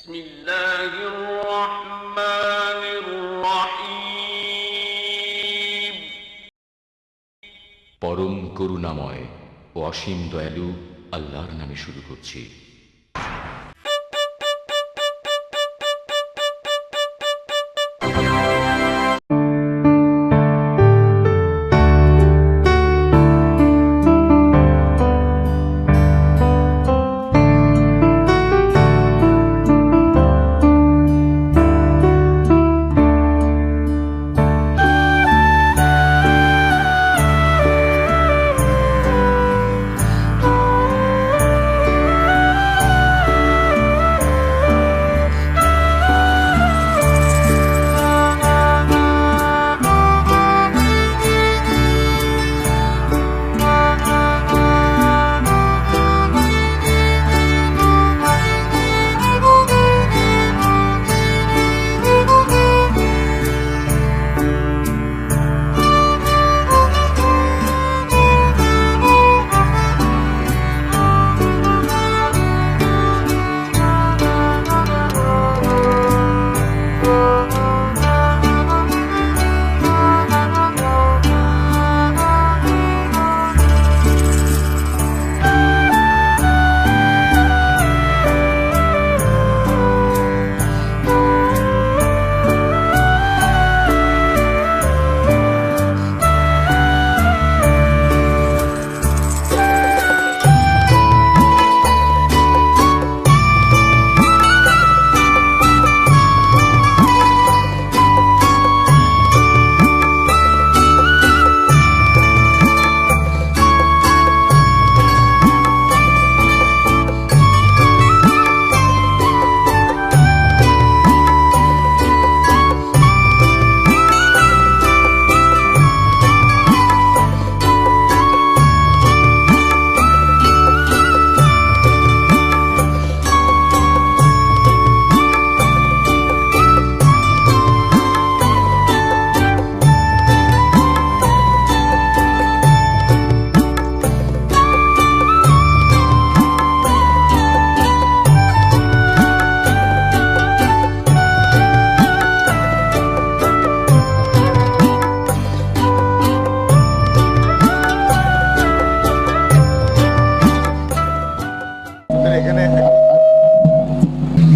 বিসমিল্লাহির রহমানির রহিম। পরম করুণাময় ও অসীম দয়ালু আল্লাহর নামে শুরু করছি।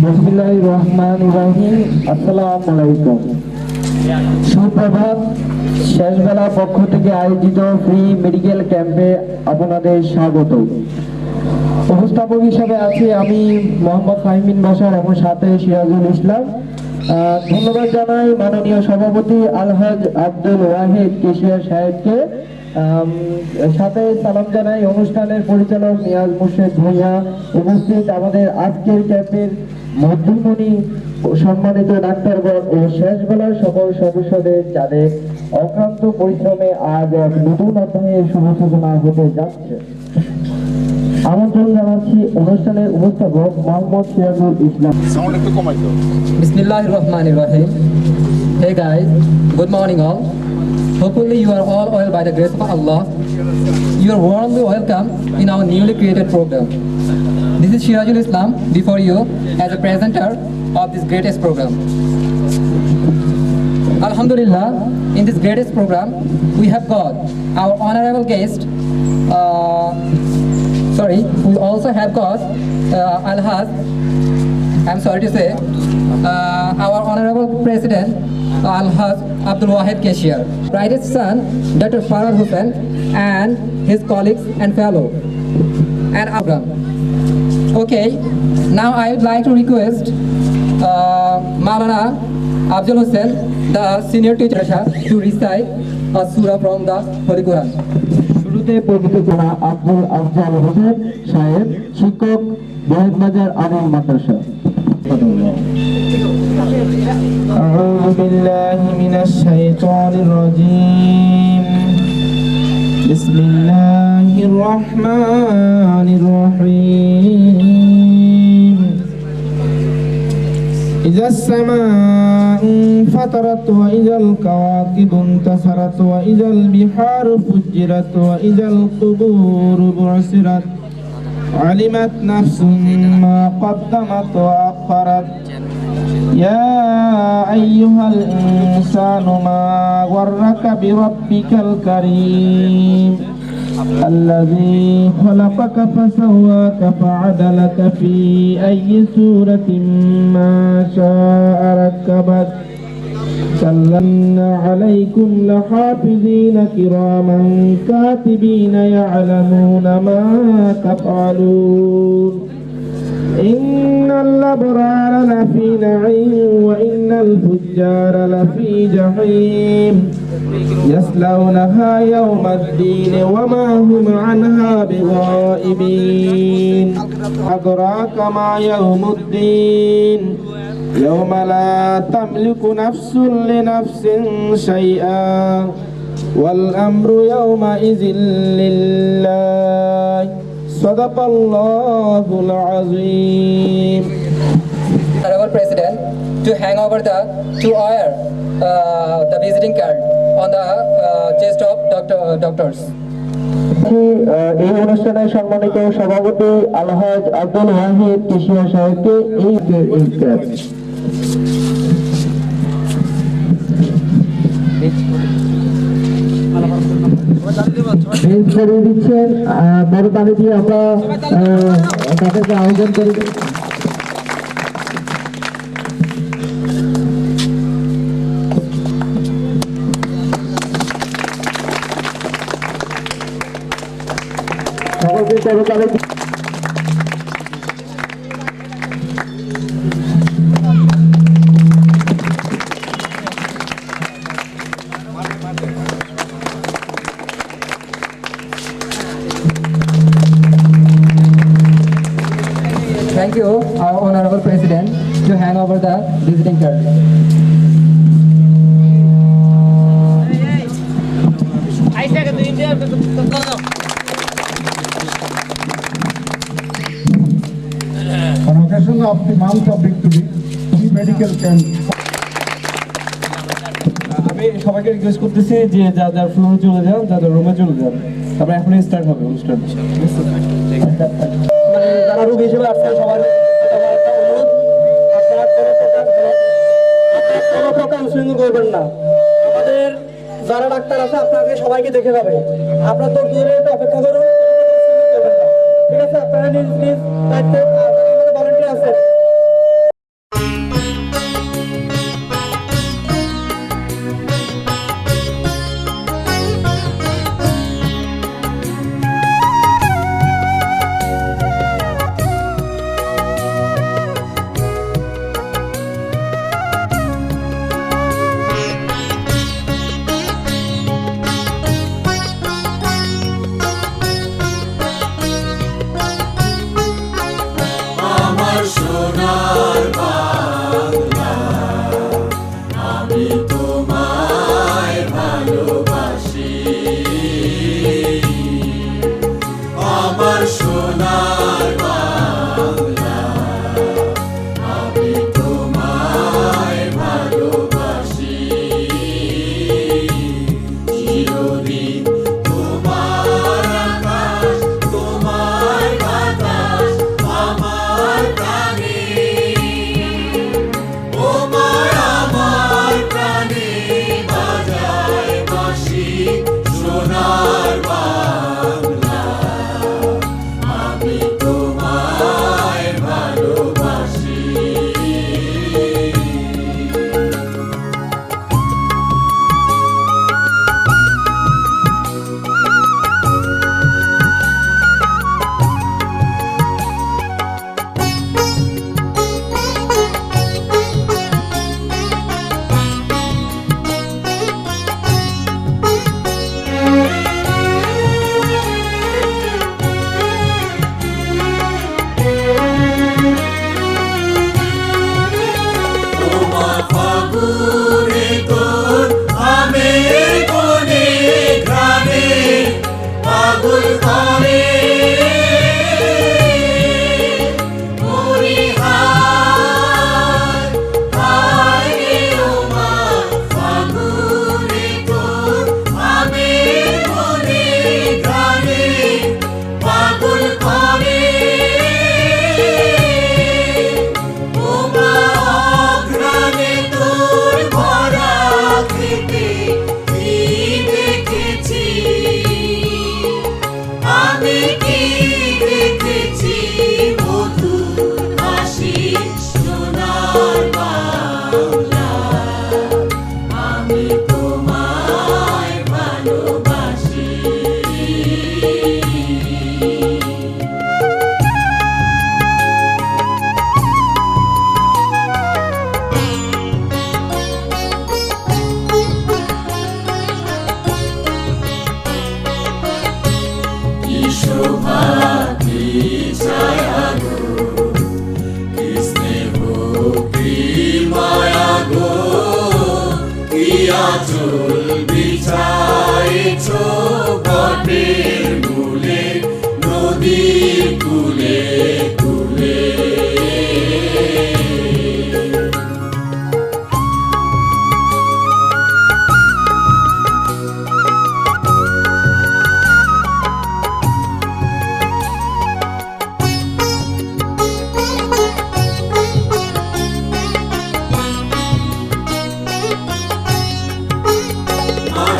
বিসমিল্লাহির রহমানির রহিম। আসসালামু আলাইকুম। সুপ্রভাত। শেষবেলা পক্ষ থেকে আয়োজিত ফ্রি মেডিকেল ক্যাম্পে আপনাদের স্বাগত। উপস্থাপক হিসাবে আছি আমি মোহাম্মদ ফাহিমিন বাশার এবং সাথে সিরাজুল ইসলাম। ধন্যবাদ জানাই মাননীয় সভাপতি আলহাজ আব্দুল ওয়াহিদ কেশিয়ার সাহেবকে। সাথে সালাম জানাই অনুষ্ঠানের পরিচালক নিয়াজ মুর্শেদ ভূঁইয়া, উপস্থিত আমাদের আজকের ক্যাম্পের মধ্যমণি সম্মানিত ডাক্তারগণ ও শেষবেলার সকল সদস্যদের, যাদের অক্লান্ত পরিশ্রমে আজ এক নতুন অধ্যায়ের শুভ সূচনা হতে যাচ্ছে। আমন্ত্রণ জানাচ্ছি অনুষ্ঠানের উপস্থাপক Mohammad Sirajul Islam. Bismillahir Rahmanir Rahim. Hey guys, good morning all. Hopefully you are all well by the grace of Allah. You are warmly welcome in our newly created program. This is Shirajul Islam before you as a presenter of this greatest program. Alhamdulillah, in this greatest program, we have got our honorable guest. We also have got Alhaz. I'm sorry to say, our honorable president, Alhaz Abdul Wahid Keshia, brightest son, Dr. Farad Hussain, and his colleagues and fellow, and program. Okay, now I would like to request Maulana Abdul Hussain, the senior teacher, to recite a surah from the Holy Quran. শুরুতে পবিত্র করা আব্দুল আফজাল হোসেন সাহেব, শিক্ষক, বহেদ বাজার আমিন মাদ্রাসা। أعوذ بالله من الشيطان الرجيم. بسم الله الرحمن الرحيم. إذا السماء انفطرت وإذا الكواكب انتثرت وإذا البحار فجرت وإذا القبور بعثرت علمت نفس ما قدمت وأخرت يا أيها الإنسان ما غرك بربك الكريم الذي خلقك فسواك فعدلك في أي سورة ما شاء ركبك سلمن عليكم لحافظين كراما كاتبين يعلمون ما تفعلون إن الأبرار لفي نعيم وإن الفجار لفي جحيم يصلونها يوم الدين وما هم عنها بغائبين أدراك ما يوم الدين يوم لا تملك نفس لنفس شيئا والأمر يومئذ لله صدق الله العظيم. Honorable President, to hang over to wear the visiting card on the chest of doctors. এই অনুষ্ঠানে সম্মানিত সভাপতি আলহাজ আব্দুল ওয়াহিদ কেশিয়া সাহেবকে এই বেঞ্চ করে দিচ্ছেন বড় তালি দিয়ে আমরা তাদেরকে আয়োজন করি। সকলকে বড় তালি Thank you, our Honorable President, to hand over the visiting card. On occasion of the month of victory, free medical camp. আমি সবাইকে রিকোয়েস্ট করতেছি যে যার ফ্লোরে চলে যান, যাদের রুমে চলে যান, তারপরে এখনই স্টার্ট হবে অনুষ্ঠান। মানে যারা রোগী হিসেবে আসছেন সবার কোনো প্রকার উৎসর্গ করবেন না। আমাদের যারা ডাক্তার আছে আপনাকে সবাইকে দেখে যাবে, আপনার তো দূরে অপেক্ষা করুন, ঠিক আছে? আপনারা নিজ নিজ দায়িত্বে ভলান্টিয়ার আছেন। আঁচল বিছাইছ বটের মূলে নদীর কূলে কূলে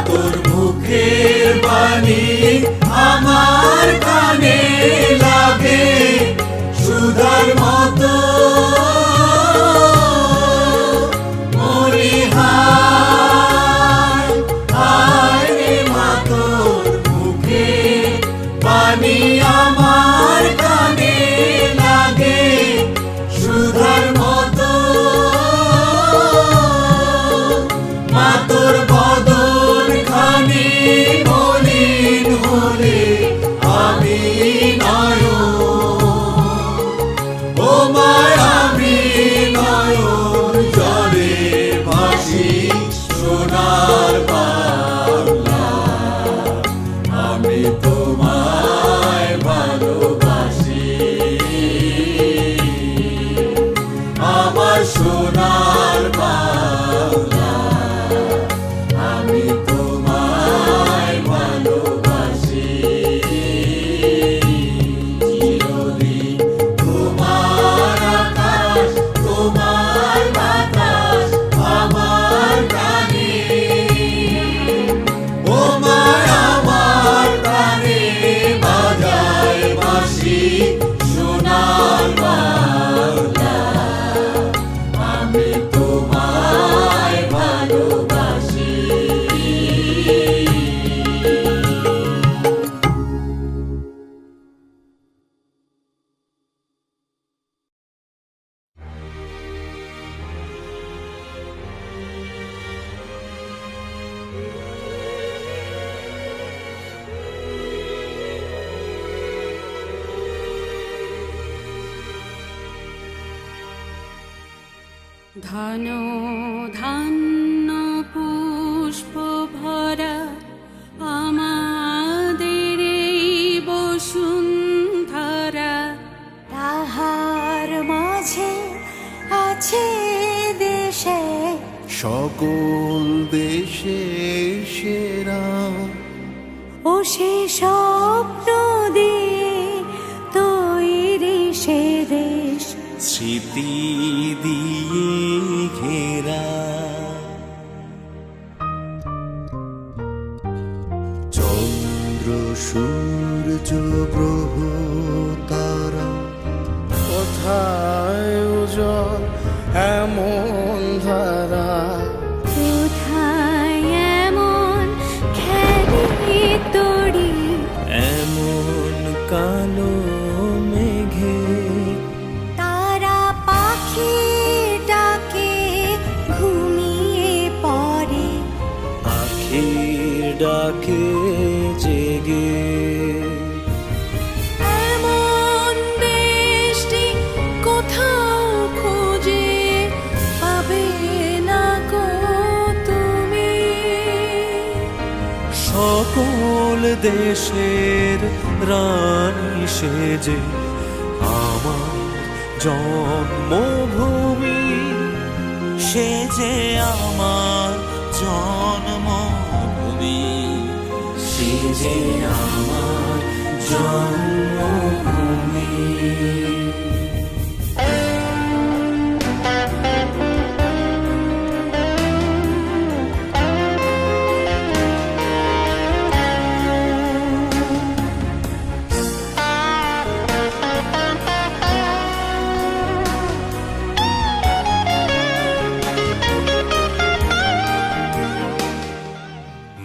তোর মুখের বাণী আমার কানে লাগে সুধার মতো মরিহায় হায় রে মা তোর মুখের বাণী আমার কানে লাগে সুধার মতো মা তোর বদন খানি মলিন হলে আমি নয়ন ও মায় আমি নয়ন জলে ভাসি সোনার বাংলা আমি তোমায় ভালোবাসি আমার সোনার বাংলা আমি তোমায় ভালোবাসি চিরদিন তোমার আকাশ তোমার বাতাস আমার প্রাণে ও মায় আমার প্রাণে বাজায় বাঁশি সোনার বাংলা আমি তোমায় ভালোবাসি ধন ধান্য পুষ্প ভরা আমাদের এই বসুন্ধরা তাহার মাঝে আছে দেশে সকল দেশে সেরা ও সে স্বপ্ন দিয়ে তৈরি সে দেশ স্মৃতি দিয়ে ঘেরা চন্দ্র সূর্য গ্রহ তারা কোথায় উজ্জ্বল এমন ধারা কোথায় এমন খেলি তড়ি এমন কালো মেঘে তারা পাখি ডাকে ঘুমিয়ে পড়ে আখির ডাকে জেগে এমন দেশটি কোথাও খুঁজে পাবে না গো তুমি সকল দেশের রানী সেজে আমার জন্মভূমি সেজে আমার জন্মভূমি সেজে আমার জন্মভূমি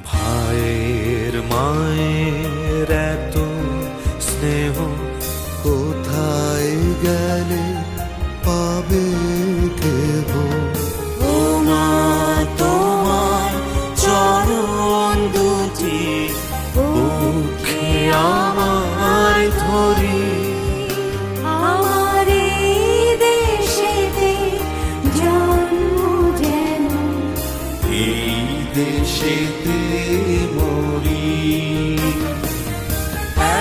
ভাইয়ের মায়ের এত স্নেহ কোথায় গেলে পাবে কেহ ও মা তোমার চরণ দুটি বুকে আমার ধরি আমার এই দেশেতে জন্ম যেন এই দেশেতে মরি।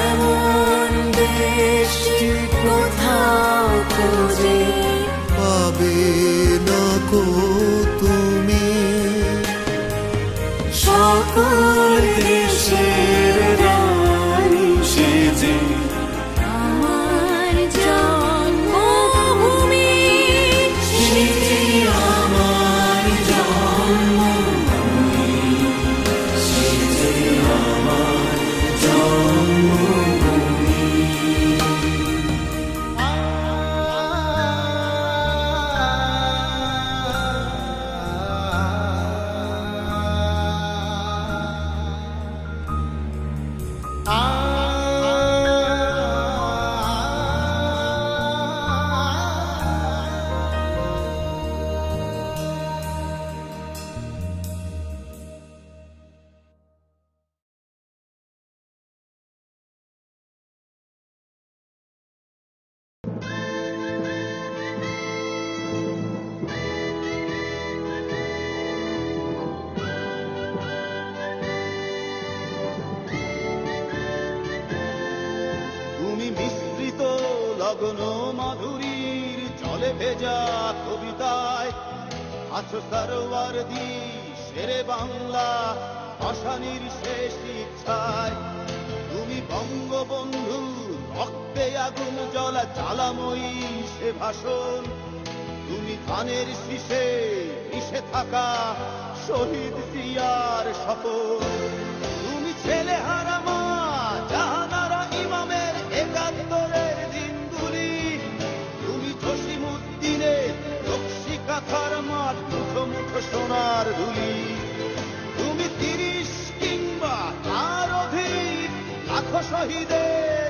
এমন দেশটি কোথাও খুঁজে পাবে না কো তুমি, সকল দেশের রানী সেজে আমার জন্মভূমি, সেজে আমার জন্মভূমি, সেজে আমার জন্মভূমি। তুমি মিশ্রিত লগন মাধুরীর জলে ভেজা কবিতায় আছো সরোয়ারদি শেরে বাংলা ভাষানির শেষ ইচ্ছায়। তুমি বঙ্গবন্ধু রক্তে আগুন জ্বলা জ্বালাময়ী সে ভাষণ, তুমি ধানের শীষে মিশে থাকা শহীদ জিয়ার শপথ। তুমি ছেলে হারা মা জাহানারা ইমামের একাত্তরের দিনগুলি, তুমি জসিমুদ্দিনের রক্সি কাথার মাঠ মুঠো মুঠো সোনার ধুলি। তুমি 30 কিংবা তার অধিক লাখো শহীদের